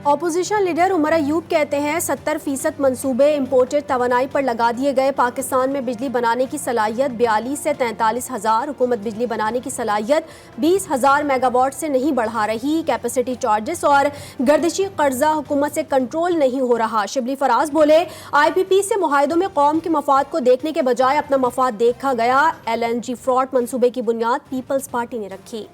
Opposition leader Umar Ayub कहते हैं 70% मंसूबे इम्पोर्टेड तवानाई पर लगा दिए गए। पाकिस्तान में बिजली बनाने की सलाहियत 42 से 43 हज़ार। हुकूमत बिजली बनाने की सलाहियत 20,000 मेगावाट से नहीं बढ़ा रही। कैपेसिटी चार्जेस और गर्दिशी कर्जा हुकूमत से कंट्रोल नहीं हो रहा। शिबली फराज बोले, IPP से मुआहदों में कौम के मफाद को देखने के बजाय अपना मफाद देखा गया। LNG फ्रॉड मंसूबे की बुनियाद पीपल्स पार्टी ने रखी।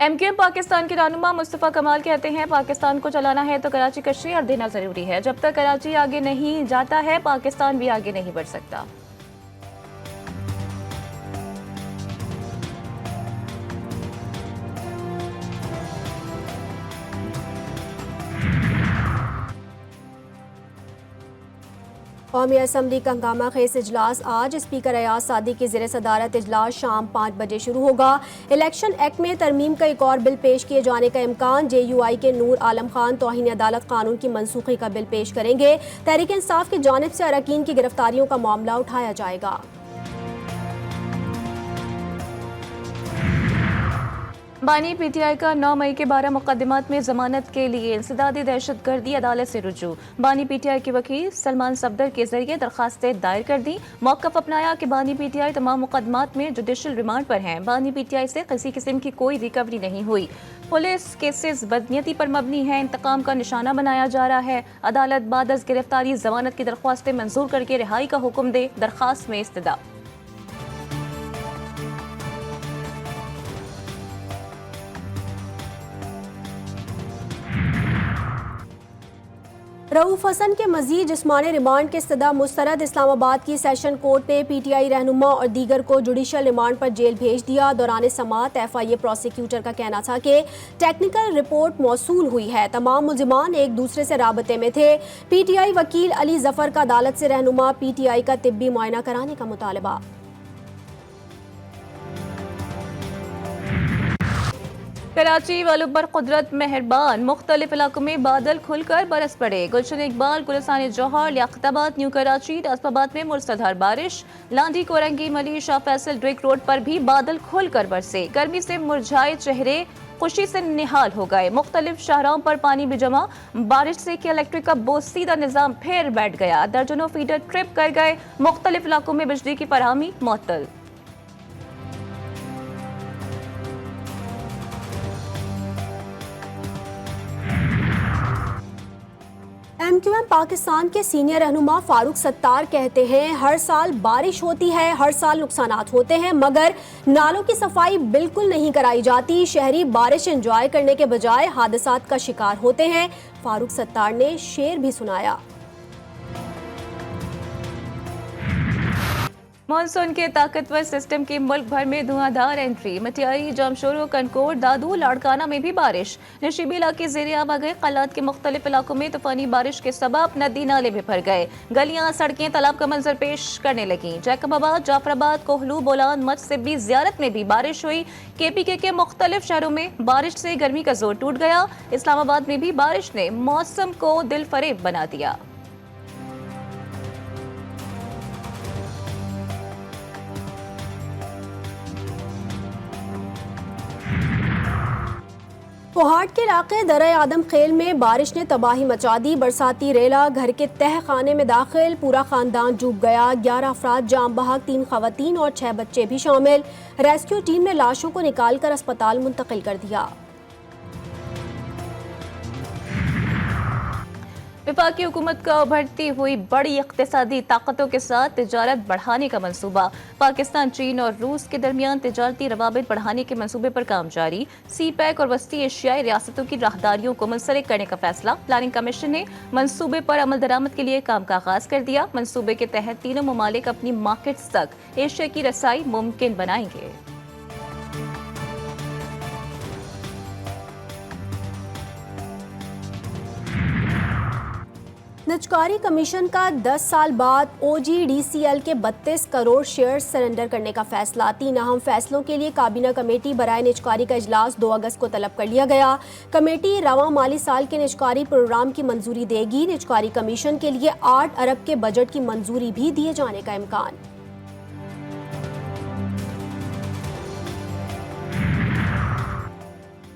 MKM पाकिस्तान के रहनुमा मुस्तफ़ा कमाल कहते हैं पाकिस्तान को चलाना है तो कराची का शेयर देना जरूरी है। जब तक कराची आगे नहीं जाता है पाकिस्तान भी आगे नहीं बढ़ सकता। कौमी असम्बली का हंगामा खेज इजलास आज। स्पीकर अयाज सादी की ज़ेर सदारत इजलास शाम 5 बजे शुरू होगा। इलेक्शन एक्ट में तरमीम का एक और बिल पेश किए जाने का इम्कान। JUI के नूर आलम खान तौहीन अदालत कानून की मनसूखी का बिल पेश करेंगे। तहरीक इंसाफ की जानिब से अरकान की गिरफ्तारियों का मामला उठाया जाएगा। बानी PTI का 9 मई के 12 मुकदमात में जमानत के लिए इंसदादी दहशतगर्दी अदालत से रुजू। बानी PTI के वकील सलमान सफदर के जरिए दरखास्तें दायर कर दी। मौक़िफ़ अपनाया कि बानी PTI तमाम मुकदमात में जुडिशल रिमांड पर हैं। बानी PTI से किसी किस्म की कोई रिकवरी नहीं हुई। पुलिस केसेस बदनीयती पर मबनी है, इंतकाम का निशाना बनाया जा रहा है। अदालत बाद अज़ गिरफ्तारी जमानत की दरख्वास्तें मंजूर करके रिहाई का हुक्म दे। दरखास्त में इस्तदा। रऊफ हसन के मजीद जिस्मानी रिमांड के इस्तदा मुस्तरद। इस्लामाबाद की सेशन कोर्ट ने PTI रहनुमा और दीगर को जुडिशल रिमांड पर जेल भेज दिया। दौरान समाअत FIA प्रोसिक्यूटर का कहना था कि टेक्निकल रिपोर्ट मौसूल हुई है। तमाम मुल्जिमान एक दूसरे से राबते में थे। PTI वकील अली जफर का अदालत से रहनुमा PTI का तिब्बी मुआयना कराने का मुतालबा। कराची वालों पर कुदरत मेहरबान। मुख्तलिफ इलाकों में बादल खुलकर बरस पड़े। गुलशन इकबाल, गुलिस्तान जौहर, लियाकताबाद, न्यू कराची, नासिबाबाद में मूसलाधार बारिश। लांधी, कोरंगी, मली, शाह फैसल, ड्रिक रोड पर भी बादल खुलकर बरसे। गर्मी से मुरझाए चेहरे खुशी से निहाल हो गए। मुख्तलिफ शाहराहों पर पानी भी जमा। बारिश से इलेक्ट्रिक का बोसीदा निजाम फिर बैठ गया। दर्जनों फीडर ट्रिप कर गए। मुख्तलिफ इलाकों में बिजली की फराहमी मुअत्तल। MQM पाकिस्तान के सीनियर रहनुमा फारूक सत्तार कहते हैं हर साल बारिश होती है, हर साल नुकसानात होते हैं, मगर नालों की सफाई बिल्कुल नहीं कराई जाती। शहरी बारिश एंजॉय करने के बजाय हादसात का शिकार होते हैं। फारूक सत्तार ने शेर भी सुनाया। मानसून के ताकतवर सिस्टम की मुल्क भर में धुआंधार एंट्री। मटियारी, जामशोरो, कनकोट, दादू, लाड़काना में भी बारिश। नशीबी इलाके ज़ेरे आब आ गए। कलात के मुख्तलिफ इलाकों में तूफानी बारिश के सबब नदी नाले भी भर गए। गलियां, सड़कें तालाब का मंजर पेश करने लगी। जैकबाबाद, जाफराबाद, कोहलू, बोलान, मच से भी ज़ियारत में भी बारिश हुई। KPK के मुख्तलिफ शहरों में बारिश से गर्मी का जोर टूट गया। इस्लामाबाद में भी बारिश ने मौसम को दिल फरेब बना दिया। कोहाट के इलाके दरे आदम खेल में बारिश ने तबाही मचा दी। बरसाती रेला घर के तह खाने में दाखिल, पूरा खानदान डूब गया। 11 अफराद जाम बहक, 3 खवातीन और 6 बच्चे भी शामिल। रेस्क्यू टीम ने लाशों को निकालकर अस्पताल मुंतकिल कर दिया। वफाकी हुकूमत का उभरती हुई बड़ी इक्तिसादी ताकतों के साथ तिजारत बढ़ाने का मंसूबा। पाकिस्तान, चीन और रूस के दरमियान तिजारती रवाबित बढ़ाने के मंसूबे पर काम जारी। CPEC और वस्ती एशियाई रियासतों की राहदारियों को मुंसलिक करने का फैसला। प्लानिंग कमीशन ने मंसूबे पर अमल दरामद के लिए काम का आगाज कर दिया। मंसूबे के तहत तीनों ममालिक अपनी मार्केट्स तक एशिया की रसाई मुमकिन बनाएंगे। निजकारी कमीशन का 10 साल बाद OGDCL के 32 करोड़ शेयर सरेंडर करने का फैसला। 3 अहम फैसलों के लिए काबीना कमेटी बराए निजकारी का इजलास 2 अगस्त को तलब कर लिया गया। कमेटी रवां माली साल के निजकारी प्रोग्राम की मंजूरी देगी। निजकारी कमीशन के लिए 8 अरब के बजट की मंजूरी भी दिए जाने का इम्कान।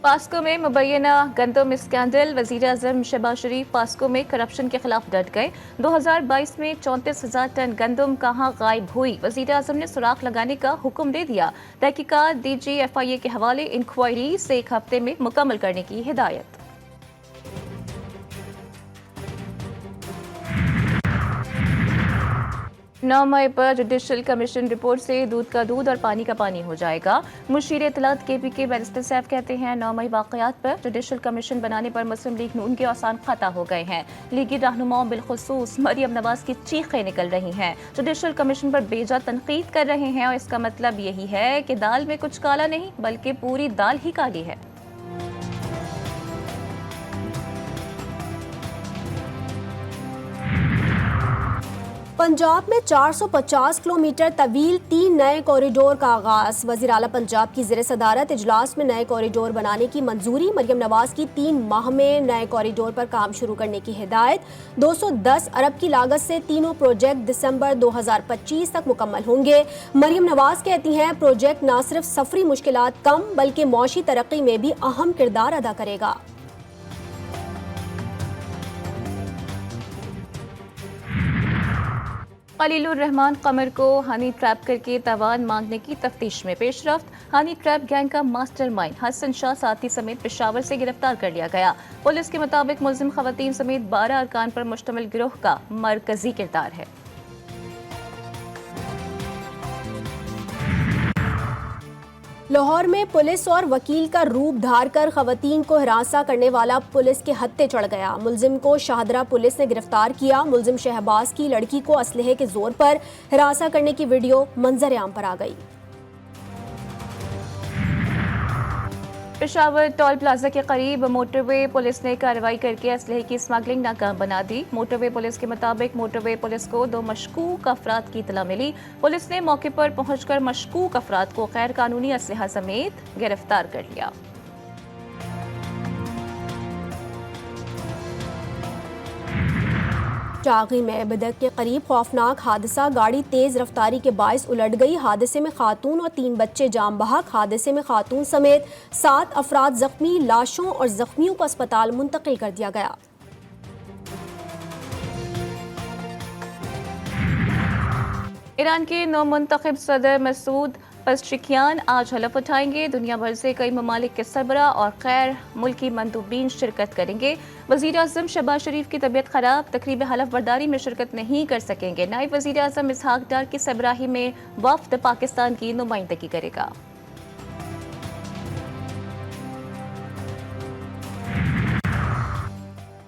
पास्को में मुबैना गंदम स्कैंडल, वज़ीर-ए-आज़म शहबाज शरीफ पास्को में करप्शन के खिलाफ डट गए। 2022 में 34,000 टन गंदम कहाँ गायब हुई, वज़ीर-ए-आज़म ने सुराख लगाने का हुक्म दे दिया। तहकीकात DGFIA के हवाले इंक्वायरी से 1 हफ्ते में मुकम्मल करने की हिदायत। 9 मई पर जुडिशल कमीशन रिपोर्ट से दूध का दूध और पानी का पानी हो जाएगा। मुशीर इत्तलात KPK बैरिस्टर साहब कहते हैं 9 मई वाक़यात पर जुडिशल कमीशन बनाने पर मुस्लिम लीग नून के औसान खता हो गए हैं। लीगी रहनुमाओं बिलखुसूस मरियम नवाज की चीखें निकल रही हैं। जुडिशल कमीशन पर बेजा तनकीद कर रहे हैं और इसका मतलब यही है कि दाल में कुछ काला नहीं बल्कि पूरी दाल ही काली है। पंजाब में 450 किलोमीटर तवील 3 नए कॉरिडोर का आगाज। वज़ीर आला पंजाब की ज़ेर सदारत इजलास में नए कॉरिडोर बनाने की मंजूरी। मरियम नवाज की 3 माह में नए कॉरिडोर पर काम शुरू करने की हिदायत। 210 अरब की लागत से तीनों प्रोजेक्ट दिसंबर 2025 तक मुकम्मल होंगे। मरियम नवाज कहती हैं प्रोजेक्ट न सिर्फ सफरी मुश्किलात कम बल्कि मौशी तरक्की में भी अहम किरदार अदा करेगा। खलीलुर रहमान कमर को हनी ट्रैप करके तवान मांगने की तफ्तीश में पेशरफ्त। हनी ट्रैप गैंग का मास्टरमाइंड हसन शाह साथी समेत पेशावर से गिरफ्तार कर लिया गया। पुलिस के मुताबिक मुल्जिम खवातीन समेत 12 अरकान पर मुश्तमिल गिरोह का मरकजी किरदार है। लाहौर में पुलिस और वकील का रूप धार कर खवातीन को हिरासा करने वाला पुलिस के हत्थे चढ़ गया। मुलजिम को शाहदरा पुलिस ने गिरफ्तार किया। मुलजिम शहबाज की लड़की को असलहे के जोर पर हिरासा करने की वीडियो मंजर आम पर आ गई। पेशावर टोल प्लाजा के करीब मोटरवे पुलिस ने कार्रवाई करके असलहे की स्मगलिंग नाकाम बना दी। मोटरवे पुलिस के मुताबिक मोटरवे पुलिस को 2 मशकूक अफराद की इतला मिली। पुलिस ने मौके पर पहुंचकर मशकूक अफराद को गैर कानूनी असलहा समेत गिरफ्तार कर लिया। चागी में बिदक के करीब खौफनाक हादसा। गाड़ी तेज रफ्तारी के बायस उलट गई। हादसे में खातून और 3 बच्चे जाम बहक। हादसे में खातून समेत 7 अफराद जख्मी। लाशों और जख्मियों को अस्पताल मुंतकिल कर दिया गया। ईरान के नौमुंतखब सदर मसूद पज़ेश्कियान आज हलफ उठाएंगे। दुनिया भर से कई ममालिक के सरबरा और गैर मुल्की मंदूबीन शिरकत करेंगे। वज़ीर-ए-आज़म शहबाज शरीफ की तबीयत खराब, तकरीब हलफ बर्दारी में शिरकत नहीं कर सकेंगे। नायब वज़ीर-ए-आज़म इसहाक डार की सरबराही में वफ़द पाकिस्तान की नुमाइंदगी करेगा।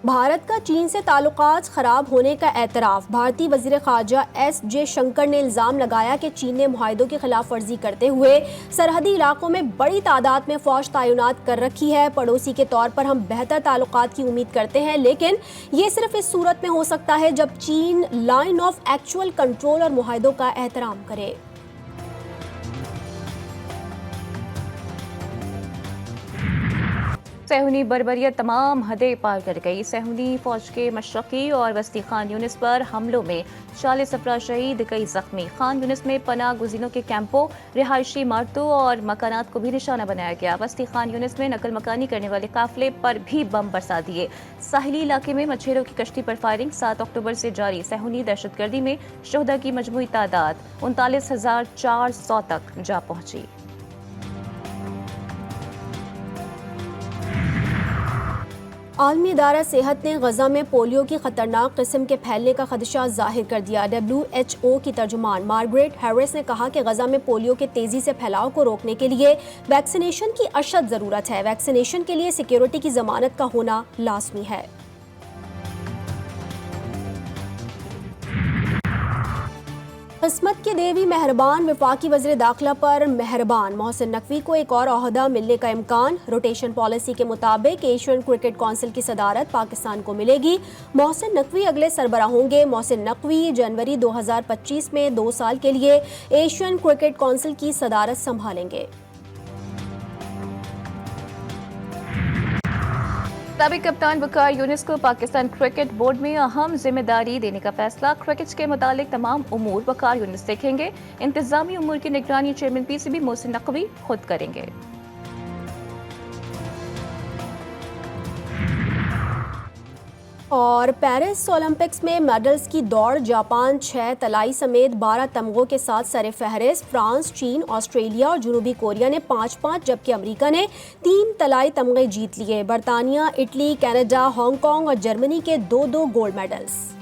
भारत का चीन से ताल्लुकात खराब होने का एतराफ़। भारतीय वज़ीर ख़ारजा S. जयशंकर ने इल्ज़ाम लगाया कि चीन ने मुआहिदों की खिलाफ वर्जी करते हुए सरहदी इलाकों में बड़ी तादाद में फ़ौज तैनात कर रखी है। पड़ोसी के तौर पर हम बेहतर ताल्लुकात की उम्मीद करते हैं, लेकिन ये सिर्फ इस सूरत में हो सकता है जब चीन लाइन ऑफ एक्चुअल कंट्रोल और मुआहिदों का एहतराम करे। सहूनी बर्बरियत तमाम हदें पार कर गई। सहूनी फौज के मशरकी और वस्ती खान यूनिस पर हमलों में 40 अफराद शहीद, कई जख्मी। खान यूनिस में पनाह गुज़ीनों के कैंपों, रिहायशी इमारतों और मकानात को भी निशाना बनाया गया। वस्ती खान यूनिस में नकल मकानी करने वाले काफिले पर भी बम बरसा दिए। साहिली इलाके में मछेरों की कश्ती पर फायरिंग 7 अक्टूबर से जारी। सहूनी दहशतगर्दी में शुहदा की मजमूई तादाद 39,400 तक जा पहुंची। आलमी इदारा सेहत ने गजा में पोलियो की खतरनाक किस्म के फैलने का खदशा जाहिर कर दिया। WHO की तर्जुमान मार्गरेट हैरिस ने कहा कि गजा में पोलियो के तेजी से फैलाव को रोकने के लिए वैक्सीनेशन की अशद ज़रूरत है। वैक्सीनेशन के लिए सिक्योरिटी की जमानत का होना लाजमी है। किस्मत की देवी मेहरबान, वफाकी वज़ीर दाखिला पर मेहरबान मोहसिन नकवी को एक और ओहदा मिलने का इम्कान। रोटेशन पॉलिसी के मुताबिक एशियन क्रिकेट काउंसिल की सदारत पाकिस्तान को मिलेगी। मोहसिन नकवी अगले सरबरा होंगे। मोहसिन नकवी जनवरी 2025 में 2 साल के लिए एशियन क्रिकेट काउंसिल की सदारत संभालेंगे। साबिक कप्तान वकार यूनिस को पाकिस्तान क्रिकेट बोर्ड में अहम जिम्मेदारी देने का फैसला। क्रिकेट के मुतालिक तमाम उमूर वकार यूनिस देखेंगे। इंतजामी उमूर की निगरानी चेयरमैन PCB मोहसिन नकवी खुद करेंगे। और पेरिस ओलंपिक्स में मेडल्स की दौड़, जापान 6 तलाई समेत 12 तमगों के साथ सरे फहरिस्त। फ्रांस, चीन, ऑस्ट्रेलिया और जनूबी कोरिया ने 5-5 जबकि अमेरिका ने 3 तलाई तमगे जीत लिए। बरतानिया, इटली, कनाडा, हांगकांग और जर्मनी के 2-2 गोल्ड मेडल्स।